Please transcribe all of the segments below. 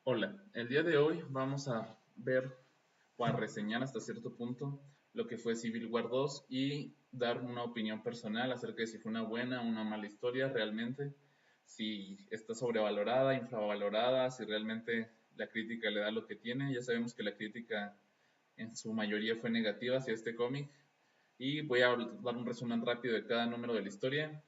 Hola, el día de hoy vamos a ver o a reseñar hasta cierto punto lo que fue Civil War 2 y dar una opinión personal acerca de si fue una buena o una mala historia realmente, si está sobrevalorada, infravalorada, si realmente la crítica le da lo que tiene. Ya sabemos que la crítica en su mayoría fue negativa hacia este cómic y voy a dar un resumen rápido de cada número de la historia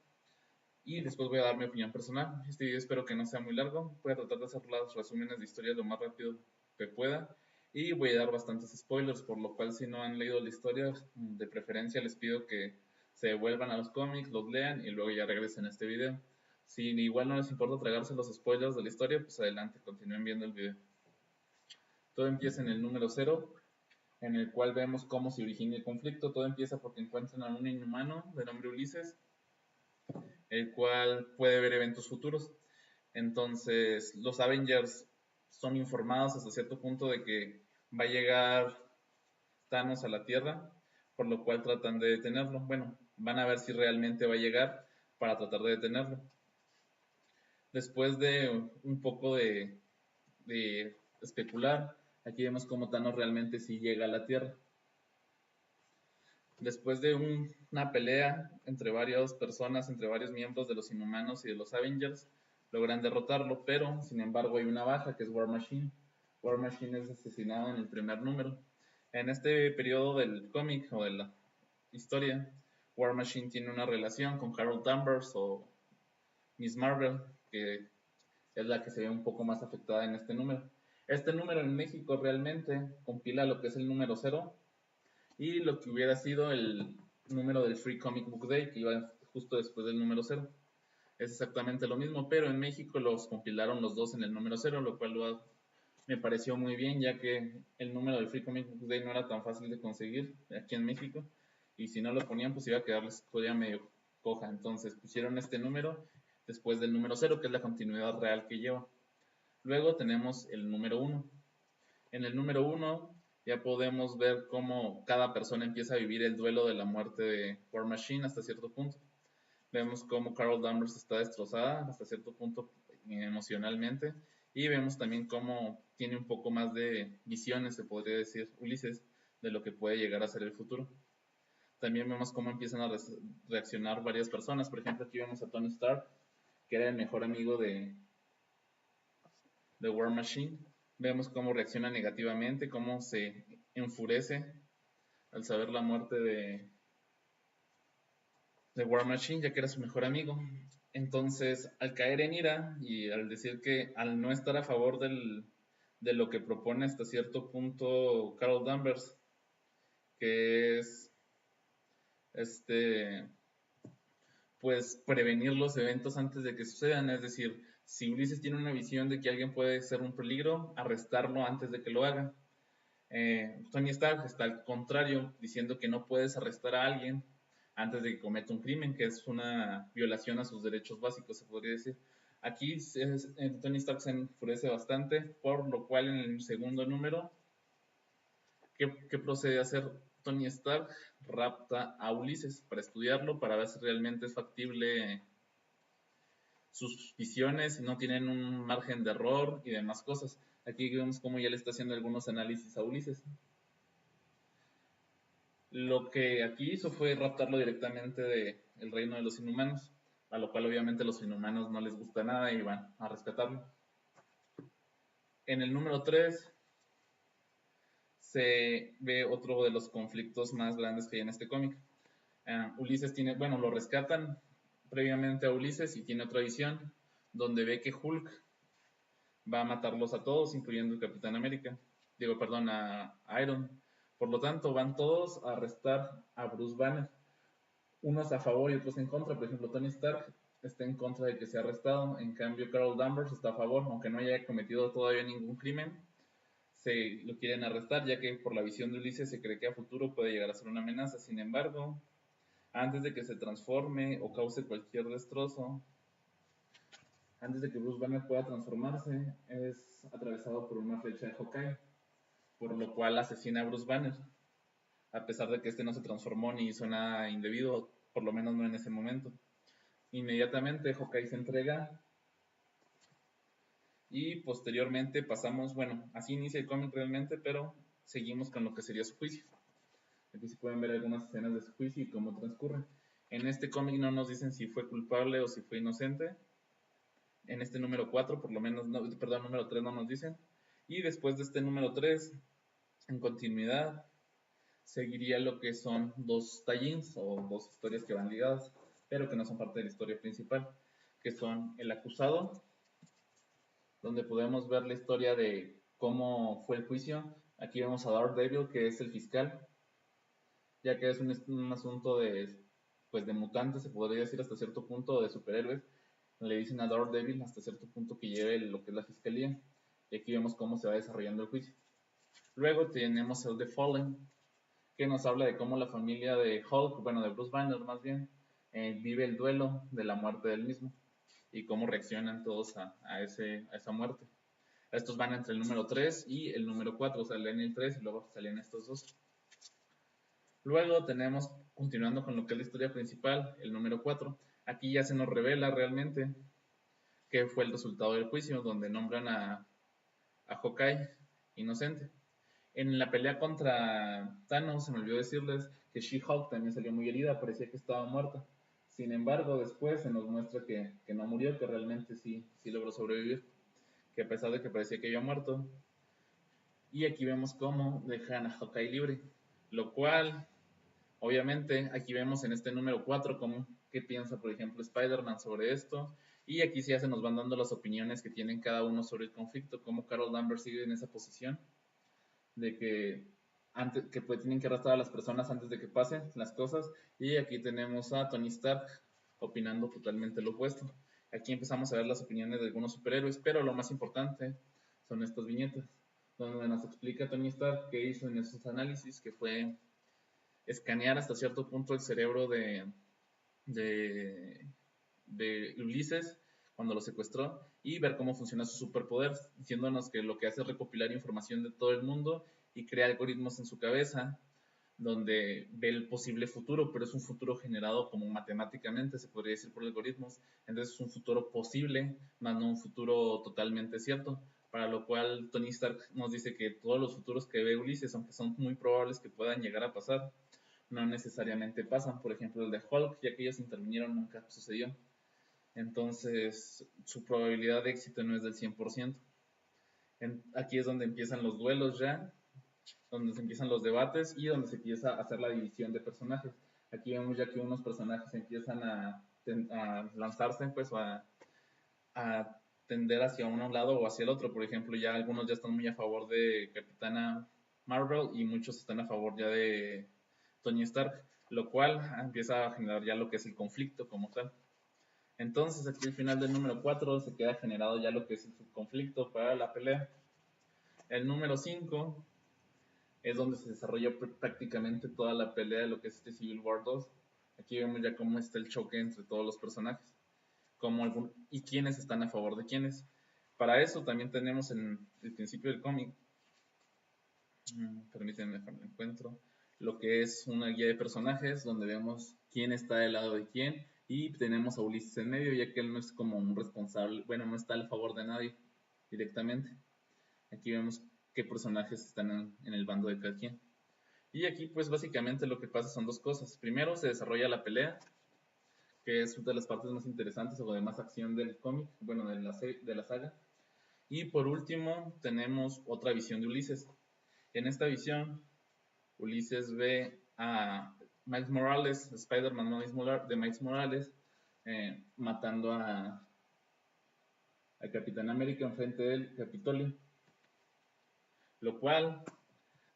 y después voy a dar mi opinión personal. Este video espero que no sea muy largo. Voy a tratar de hacer los resúmenes de historia lo más rápido que pueda. Y voy a dar bastantes spoilers, por lo cual si no han leído la historia, de preferencia les pido que se devuelvan a los cómics, los lean y luego ya regresen a este video. Si igual no les importa tragarse los spoilers de la historia, pues adelante, continúen viendo el video. Todo empieza en el número 0, en el cual vemos cómo se origina el conflicto. Todo empieza porque encuentran a un inhumano de nombre Ulises, el cual puede ver eventos futuros. Entonces, los Avengers son informados hasta cierto punto de que va a llegar Thanos a la Tierra, por lo cual tratan de detenerlo. Bueno, van a ver si realmente va a llegar para tratar de detenerlo. Después de un poco de especular, aquí vemos cómo Thanos realmente sí llega a la Tierra. Después de una pelea entre varias personas, entre varios miembros de los Inhumanos y de los Avengers, logran derrotarlo, pero sin embargo hay una baja que es War Machine. War Machine es asesinado en el primer número. En este periodo del cómic o de la historia, War Machine tiene una relación con Carol Danvers o Miss Marvel, que es la que se ve un poco más afectada en este número. Este número en México realmente compila lo que es el número 0 y lo que hubiera sido el número del Free Comic Book Day, que iba justo después del número 0. Es exactamente lo mismo, pero en México los compilaron los dos en el número 0, lo cual me pareció muy bien, ya que el número del Free Comic Book Day no era tan fácil de conseguir aquí en México, y si no lo ponían, pues iba a quedar la historia medio coja. Entonces pusieron este número después del número 0, que es la continuidad real que lleva. Luego tenemos el número 1. En el número 1 ya podemos ver cómo cada persona empieza a vivir el duelo de la muerte de War Machine hasta cierto punto. Vemos cómo Carol Danvers está destrozada hasta cierto punto emocionalmente y vemos también cómo tiene un poco más de visiones, se podría decir, Ulises, de lo que puede llegar a ser el futuro. También vemos cómo empiezan a reaccionar varias personas. Por ejemplo, aquí vemos a Tony Stark, que era el mejor amigo de War Machine. Vemos cómo reacciona negativamente, cómo se enfurece al saber la muerte de War Machine, ya que era su mejor amigo. Entonces, al caer en ira y al decir que al no estar a favor de lo que propone hasta cierto punto Carol Danvers, que es este pues prevenir los eventos antes de que sucedan, es decir, si Ulises tiene una visión de que alguien puede ser un peligro, arrestarlo antes de que lo haga. Tony Stark está al contrario, diciendo que no puedes arrestar a alguien antes de que cometa un crimen, que es una violación a sus derechos básicos, se podría decir. Aquí Tony Stark se enfurece bastante, por lo cual en el segundo número, ¿qué procede a hacer Tony Stark? Rapta a Ulises para estudiarlo, para ver si realmente es factible sus visiones, no tienen un margen de error y demás cosas. Aquí vemos cómo ya le está haciendo algunos análisis a Ulises. Lo que aquí hizo fue raptarlo directamente del reino de los inhumanos, a lo cual obviamente los inhumanos no les gusta nada y van a rescatarlo. En el número 3 se ve otro de los conflictos más grandes que hay en este cómic. Ulises tiene, bueno, lo rescatan previamente a Ulises y tiene otra visión donde ve que Hulk va a matarlos a todos, incluyendo el Capitán América. Digo, perdón, a Iron. Por lo tanto, van todos a arrestar a Bruce Banner. Unos a favor y otros en contra. Por ejemplo, Tony Stark está en contra de que sea arrestado. En cambio, Carol Danvers está a favor, aunque no haya cometido todavía ningún crimen. Se lo quieren arrestar, ya que por la visión de Ulises se cree que a futuro puede llegar a ser una amenaza. Sin embargo, antes de que se transforme o cause cualquier destrozo, antes de que Bruce Banner pueda transformarse, es atravesado por una flecha de Hawkeye, por lo cual asesina a Bruce Banner, a pesar de que este no se transformó ni hizo nada indebido, por lo menos no en ese momento. Inmediatamente Hawkeye se entrega Y posteriormente pasamos, bueno, así inicia el cómic realmente, pero seguimos con lo que sería su juicio. Aquí se pueden ver algunas escenas de su juicio y cómo transcurre. En este cómic no nos dicen si fue culpable o si fue inocente. En este número 4, por lo menos, no, perdón, número 3 no nos dicen. Y después de este número 3, en continuidad, seguiría lo que son dos tie-ins o dos historias que van ligadas, pero que no son parte de la historia principal, que son El Acusado, donde podemos ver la historia de cómo fue el juicio. Aquí vemos a Daredevil, que es el fiscal, ya que es un asunto de, pues, de mutantes, se podría decir hasta cierto punto, de superhéroes. Le dicen a Daredevil hasta cierto punto que lleve lo que es la fiscalía. Y aquí vemos cómo se va desarrollando el juicio. Luego tenemos el The Fallen, que nos habla de cómo la familia de Hulk, bueno, de Bruce Banner más bien, vive el duelo de la muerte del mismo y cómo reaccionan todos a esa muerte. Estos van entre el número 3 y el número 4, o sea, leen el 3 y luego salen estos dos. Luego tenemos, continuando con lo que es la historia principal, el número 4. Aquí ya se nos revela realmente qué fue el resultado del juicio, donde nombran a Hawkeye inocente. En la pelea contra Thanos, se me olvidó decirles que She-Hulk también salió muy herida, parecía que estaba muerta. Sin embargo, después se nos muestra que no murió, que realmente sí logró sobrevivir, que a pesar de que parecía que había muerto. Y aquí vemos cómo dejan a Hawkeye libre, lo cual, obviamente, aquí vemos en este número 4 cómo, qué piensa, por ejemplo, Spider-Man sobre esto. Y aquí sí ya se nos van dando las opiniones que tienen cada uno sobre el conflicto, cómo Carol Danvers sigue en esa posición de que antes que pues tienen que arrastrar a las personas antes de que pasen las cosas, y aquí tenemos a Tony Stark opinando totalmente lo opuesto. Aquí empezamos a ver las opiniones de algunos superhéroes, pero lo más importante son estas viñetas, donde nos explica Tony Stark qué hizo en esos análisis, que fue escanear hasta cierto punto el cerebro de, de Ulises cuando lo secuestró y ver cómo funciona su superpoder, diciéndonos que lo que hace es recopilar información de todo el mundo y crea algoritmos en su cabeza donde ve el posible futuro, pero es un futuro generado como matemáticamente, se podría decir, por algoritmos. Entonces es un futuro posible, más no un futuro totalmente cierto, para lo cual Tony Stark nos dice que todos los futuros que ve Ulises, aunque son muy probables que puedan llegar a pasar, no necesariamente pasan. Por ejemplo, el de Hulk, ya que ellos intervinieron, nunca sucedió. Entonces, su probabilidad de éxito no es del 100%. Aquí es donde empiezan los duelos ya, donde se empiezan los debates y donde se empieza a hacer la división de personajes. Aquí vemos ya que unos personajes empiezan a lanzarse, pues, o a tender hacia un lado o hacia el otro. Por ejemplo, ya algunos ya están muy a favor de Capitana Marvel y muchos están a favor ya de Tony Stark, lo cual empieza a generar ya lo que es el conflicto como tal. Entonces aquí al final del número 4 se queda generado ya lo que es el conflicto para la pelea. El número 5 es donde se desarrolla prácticamente toda la pelea de lo que es este Civil War 2. Aquí vemos ya cómo está el choque entre todos los personajes y quiénes están a favor de quiénes. Para eso también tenemos en el principio del cómic, permítanme dejar el encuentro, lo que es una guía de personajes donde vemos quién está del lado de quién y tenemos a Ulises en medio, ya que él no es como un responsable, bueno, no está a favor de nadie directamente. Aquí vemos qué personajes están en el bando de cada quien. Y aquí pues básicamente lo que pasa son dos cosas. Primero se desarrolla la pelea, que es una de las partes más interesantes o de más acción del cómic, bueno, de la saga. Y por último tenemos otra visión de Ulises. En esta visión, Ulises ve a Miles Morales, Spider-Man de Miles Morales, matando a Capitán América enfrente del Capitolio, lo cual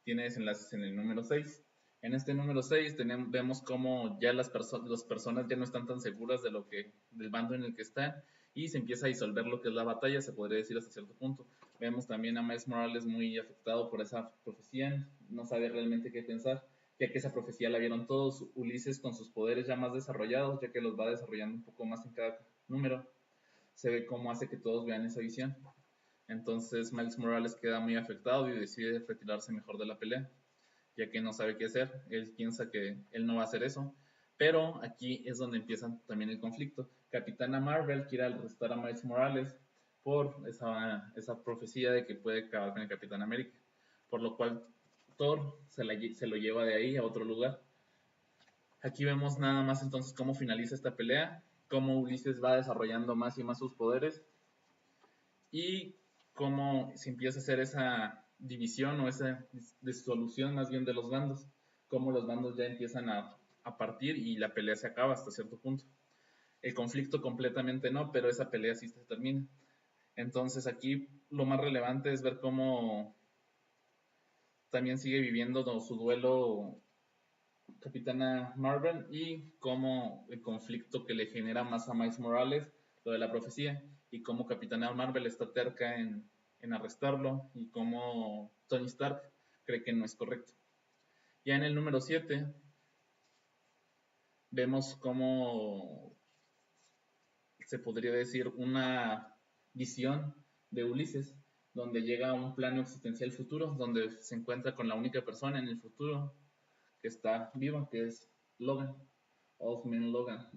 tiene desenlaces en el número 6. En este número 6 vemos cómo ya las personas ya no están tan seguras del bando en el que están y se empieza a disolver lo que es la batalla, se podría decir hasta cierto punto. Vemos también a Miles Morales muy afectado por esa profecía, no sabe realmente qué pensar, ya que esa profecía la vieron todos. Ulises con sus poderes ya más desarrollados, ya que los va desarrollando un poco más en cada número, se ve cómo hace que todos vean esa visión. Entonces Miles Morales queda muy afectado y decide retirarse mejor de la pelea, ya que no sabe qué hacer. Él piensa que él no va a hacer eso, pero aquí es donde empieza también el conflicto. Capitana Marvel quiere arrestar a Miles Morales por esa profecía de que puede acabar con el Capitán América, por lo cual Thor se lo lleva de ahí a otro lugar. Aquí vemos nada más entonces cómo finaliza esta pelea, cómo Ulises va desarrollando más y más sus poderes y cómo se empieza a hacer esa división o esa disolución más bien de los bandos, cómo los bandos ya empiezan a partir y la pelea se acaba hasta cierto punto. El conflicto completamente no, pero esa pelea sí se termina. Entonces aquí lo más relevante es ver cómo también sigue viviendo su duelo Capitana Marvel y cómo el conflicto que le genera más a Miles Morales, lo de la profecía, y cómo Capitana Marvel está terca en arrestarlo y cómo Tony Stark cree que no es correcto. Ya en el número 7 vemos cómo se podría decir una visión de Ulises, donde llega a un plano existencial futuro, donde se encuentra con la única persona en el futuro que está viva, que es Logan, Old Man Logan.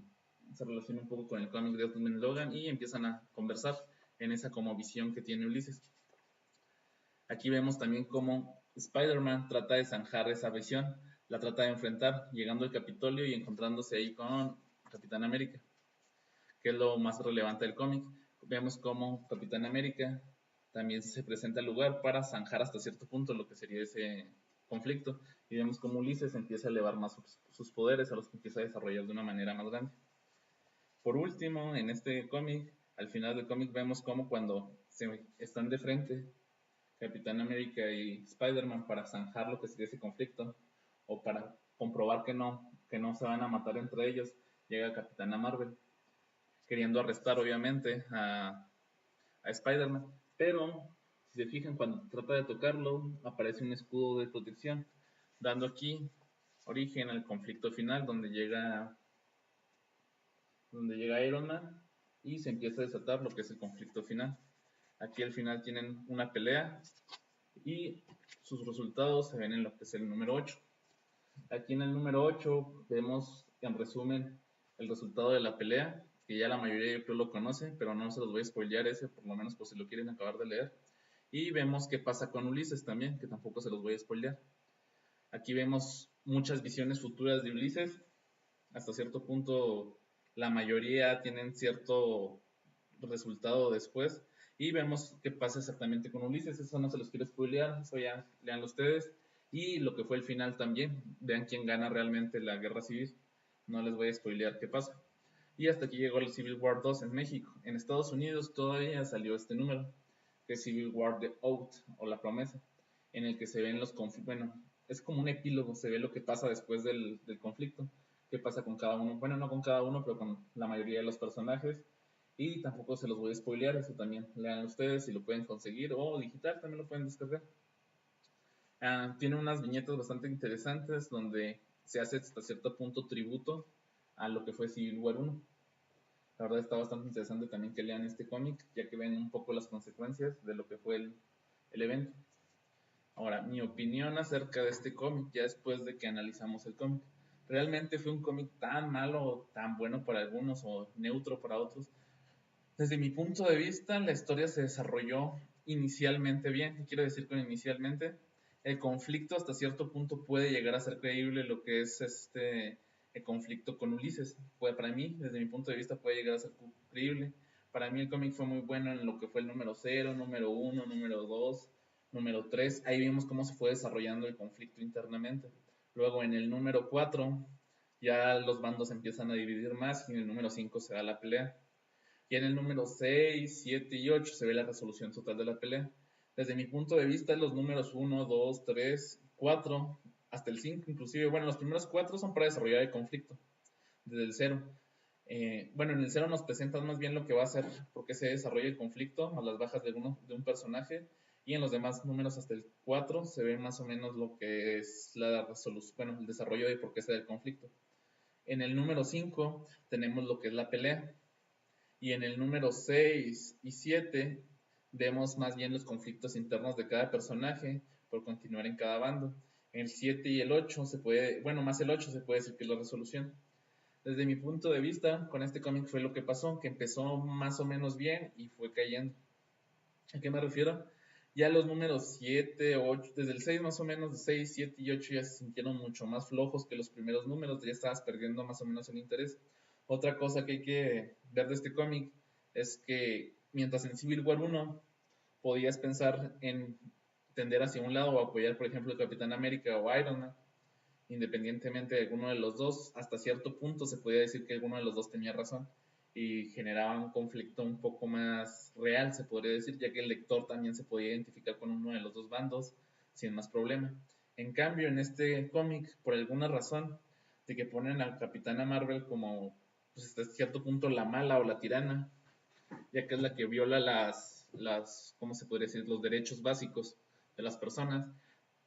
Se relaciona un poco con el cómic de Old Man Logan y empiezan a conversar en esa como visión que tiene Ulises. Aquí vemos también cómo Spider-Man trata de zanjar esa visión, la trata de enfrentar, llegando al Capitolio y encontrándose ahí con Capitán América, que es lo más relevante del cómic. Vemos cómo Capitán América también se presenta al lugar para zanjar hasta cierto punto lo que sería ese conflicto. Y vemos cómo Ulises empieza a elevar más sus poderes, a los que empieza a desarrollar de una manera más grande. Por último, en este cómic, al final del cómic vemos cómo cuando se están de frente Capitán América y Spider-Man para zanjar lo que sería ese conflicto, o para comprobar que no se van a matar entre ellos, llega Capitana Marvel, queriendo arrestar obviamente a Spider-Man, pero si se fijan, cuando trata de tocarlo, aparece un escudo de protección, dando aquí origen al conflicto final, donde llega Iron Man y se empieza a desatar lo que es el conflicto final. Aquí al final tienen una pelea y sus resultados se ven en lo que es el número 8. Aquí en el número 8 vemos en resumen el resultado de la pelea, que ya la mayoría yo creo lo conoce, pero no se los voy a spoilear ese, por lo menos por si lo quieren acabar de leer. Y vemos qué pasa con Ulises también, que tampoco se los voy a spoilear. Aquí vemos muchas visiones futuras de Ulises, hasta cierto punto la mayoría tienen cierto resultado después, y vemos qué pasa exactamente con Ulises. Eso no se los quiero spoilear, eso ya leanlo ustedes, y lo que fue el final también, vean quién gana realmente la guerra civil, no les voy a spoilear qué pasa. Y hasta aquí llegó el Civil War 2 en México. En Estados Unidos todavía salió este número, que es Civil War The Oath, o la promesa, en el que se ven los conflictos, bueno, es como un epílogo, se ve lo que pasa después del conflicto, qué pasa con cada uno, bueno, no con cada uno, pero con la mayoría de los personajes, y tampoco se los voy a spoilear, eso también lean ustedes si lo pueden conseguir, o digital también lo pueden descargar. Tiene unas viñetas bastante interesantes donde se hace hasta cierto punto tributo a lo que fue Civil War 1. La verdad está bastante interesante también que lean este cómic, ya que ven un poco las consecuencias de lo que fue el evento. Ahora, mi opinión acerca de este cómic, ya después de que analizamos el cómic. ¿Realmente fue un cómic tan malo o tan bueno para algunos o neutro para otros? Desde mi punto de vista, la historia se desarrolló inicialmente bien. ¿Qué quiero decir con inicialmente? El conflicto hasta cierto punto puede llegar a ser creíble, lo que es el conflicto con Ulises. Pues para mí, desde mi punto de vista, puede llegar a ser creíble. Para mí el cómic fue muy bueno en lo que fue el número 0, número 1, número 2, número 3. Ahí vimos cómo se fue desarrollando el conflicto internamente. Luego en el número 4 ya los bandos empiezan a dividir más y en el número 5 se da la pelea. Y en el número 6, 7 y 8 se ve la resolución total de la pelea. Desde mi punto de vista, los números 1, 2, 3, 4, hasta el 5 inclusive, bueno, los primeros 4 son para desarrollar el conflicto, desde el 0. Bueno, en el 0 nos presentan más bien lo que va a ser, por qué se desarrolla el conflicto, más las bajas de un personaje, y en los demás números hasta el 4 se ve más o menos lo que es la resolución, bueno, el desarrollo de por qué se da el conflicto. En el número 5 tenemos lo que es la pelea, y en el número 6 y 7 vemos más bien los conflictos internos de cada personaje por continuar en cada bando. En el 7 y el 8 se puede, bueno, más el 8 se puede decir que es la resolución. Desde mi punto de vista, con este cómic fue lo que pasó, que empezó más o menos bien y fue cayendo. ¿A qué me refiero? Ya los números 7, 8, desde el 6 más o menos, de 6, 7 y 8 ya se sintieron mucho más flojos que los primeros números, ya estabas perdiendo más o menos el interés. Otra cosa que hay que ver de este cómic es que mientras en Civil War 1 podías pensar en tender hacia un lado o apoyar, por ejemplo, el Capitán América o Iron Man, independientemente de alguno de los dos, hasta cierto punto se podía decir que alguno de los dos tenía razón y generaba un conflicto un poco más real, se podría decir, ya que el lector también se podía identificar con uno de los dos bandos sin más problema. En cambio, en este cómic, por alguna razón, de que ponen al Capitana Marvel como, pues hasta cierto punto, la mala o la tirana, ya que es la que viola ¿cómo se podría decir?, los derechos básicos de las personas,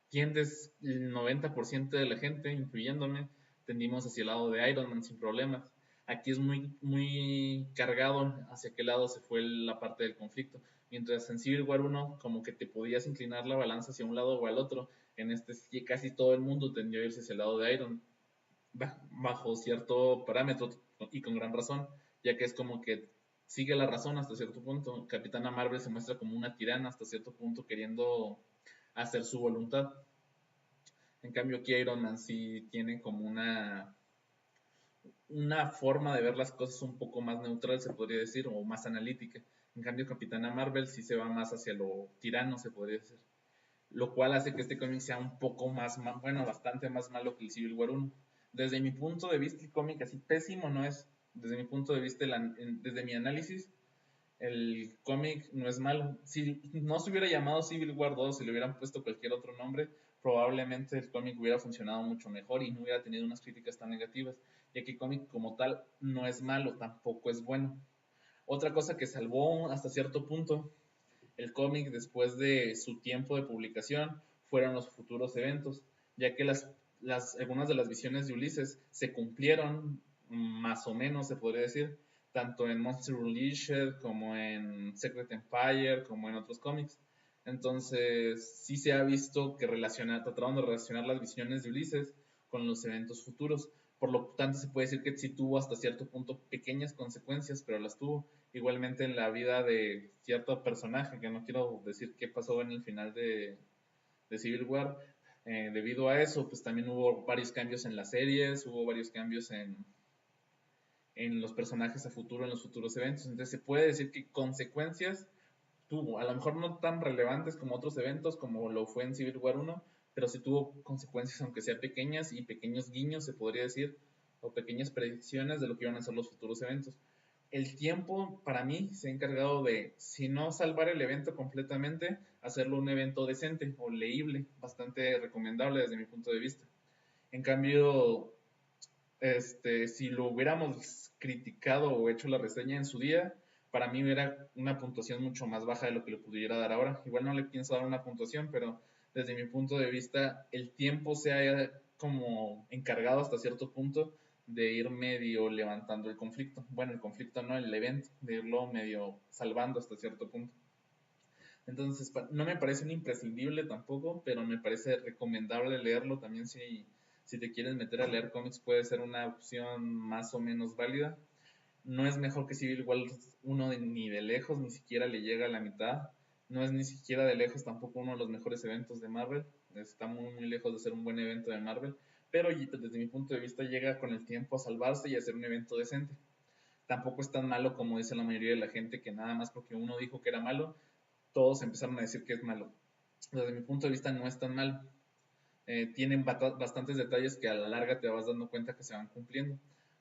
tiendes el 90% de la gente, incluyéndome, tendimos hacia el lado de Iron Man sin problemas. Aquí es muy cargado hacia qué lado se fue la parte del conflicto. Mientras en Civil War 1 como que te podías inclinar la balanza hacia un lado o al otro, en este casi todo el mundo tendió a irse hacia el lado de Iron bajo cierto parámetro y con gran razón, ya que es como que sigue la razón hasta cierto punto. Capitana Marvel se muestra como una tirana hasta cierto punto queriendo hacer su voluntad. En cambio, aquí Iron Man sí tiene como una forma de ver las cosas un poco más neutral, se podría decir, o más analítica. En cambio, Capitana Marvel sí se va más hacia lo tirano, se podría decir. Lo cual hace que este cómic sea un poco más, bueno, bastante más malo que el Civil War 1. Desde mi punto de vista, el cómic así pésimo no es. Desde mi punto de vista, desde mi análisis, el cómic no es malo. Si no se hubiera llamado Civil War 2, si le hubieran puesto cualquier otro nombre, probablemente el cómic hubiera funcionado mucho mejor y no hubiera tenido unas críticas tan negativas, ya que el cómic como tal no es malo, tampoco es bueno. Otra cosa que salvó hasta cierto punto el cómic después de su tiempo de publicación fueron los futuros eventos, ya que algunas de las visiones de Ulises se cumplieron más o menos, se podría decir, tanto en Monster Unleashed como en Secret Empire, como en otros cómics. Entonces, sí se ha visto que trataron de relacionar las visiones de Ulises con los eventos futuros. Por lo tanto, se puede decir que sí tuvo hasta cierto punto pequeñas consecuencias, pero las tuvo. Igualmente en la vida de cierto personaje, que no quiero decir qué pasó en el final de Civil War. Debido a eso, pues también hubo varios cambios en las series, hubo varios cambios en los personajes a futuro, en los futuros eventos. Entonces se puede decir que consecuencias tuvo, a lo mejor no tan relevantes como otros eventos, como lo fue en Civil War 1, pero sí tuvo consecuencias, aunque sea pequeñas, y pequeños guiños, se podría decir, o pequeñas predicciones de lo que iban a ser los futuros eventos. El tiempo, para mí, se ha encargado de, si no salvar el evento completamente, hacerlo un evento decente o leíble, bastante recomendable desde mi punto de vista. En cambio, si lo hubiéramos criticado o hecho la reseña en su día, para mí era una puntuación mucho más baja de lo que le pudiera dar ahora. Igual no le pienso dar una puntuación, pero desde mi punto de vista, el tiempo se ha como encargado hasta cierto punto de ir medio levantando el conflicto. Bueno, el conflicto no, el evento, de irlo medio salvando hasta cierto punto. Entonces, no me parece un imprescindible tampoco, pero me parece recomendable leerlo también si te quieres meter a leer cómics puede ser una opción más o menos válida. No es mejor que Civil War 1 ni de lejos, ni siquiera le llega a la mitad. No es ni siquiera de lejos tampoco uno de los mejores eventos de Marvel. Está muy lejos de ser un buen evento de Marvel. Pero desde mi punto de vista llega con el tiempo a salvarse y a ser un evento decente. Tampoco es tan malo como dice la mayoría de la gente que nada más porque uno dijo que era malo, todos empezaron a decir que es malo. Desde mi punto de vista no es tan malo. Tienen bastantes detalles que a la larga te vas dando cuenta que se van cumpliendo,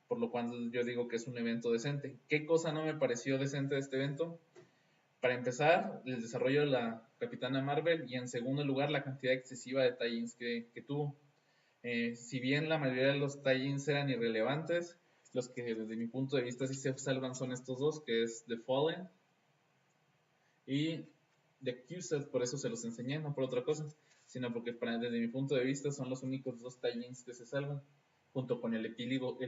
por lo cual yo digo que es un evento decente. ¿Qué cosa no me pareció decente de este evento? Para empezar, el desarrollo de la Capitana Marvel y en segundo lugar la cantidad excesiva de tie-ins que tuvo. Si bien la mayoría de los tie-ins eran irrelevantes, los que desde mi punto de vista sí se salvan son estos dos, que es The Fallen y The Accused, por eso se los enseñé, no por otra cosa, sino porque desde mi punto de vista son los únicos dos tie-ins que se salvan, junto con el epílogo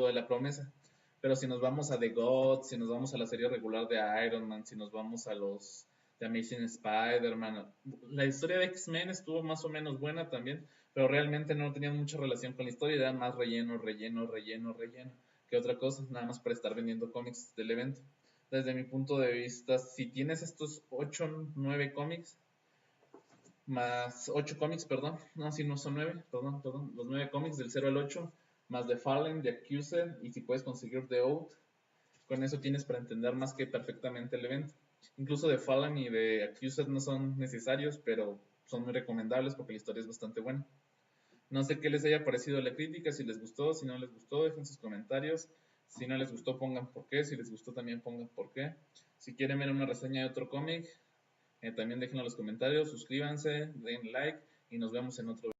de la promesa. Pero si nos vamos a The Gods, si nos vamos a la serie regular de Iron Man, si nos vamos a los de Amazing Spider-Man, la historia de X-Men estuvo más o menos buena también, pero realmente no tenía mucha relación con la historia, era más relleno que otra cosa, nada más para estar vendiendo cómics del evento. Desde mi punto de vista, si tienes estos 8, 9 cómics, más 8 cómics, perdón, no, si no son 9, perdón, los 9 cómics del 0 al 8, más The Fallen, The Accused, y si puedes conseguir The Oath, con eso tienes para entender más que perfectamente el evento. Incluso The Fallen y The Accused no son necesarios, pero son muy recomendables porque la historia es bastante buena. No sé qué les haya parecido la crítica, si les gustó, si no les gustó, dejen sus comentarios. Si no les gustó, pongan por qué. Si les gustó, también pongan por qué. Si quieren ver una reseña de otro cómic, también déjenlo en los comentarios. Suscríbanse, den like y nos vemos en otro video.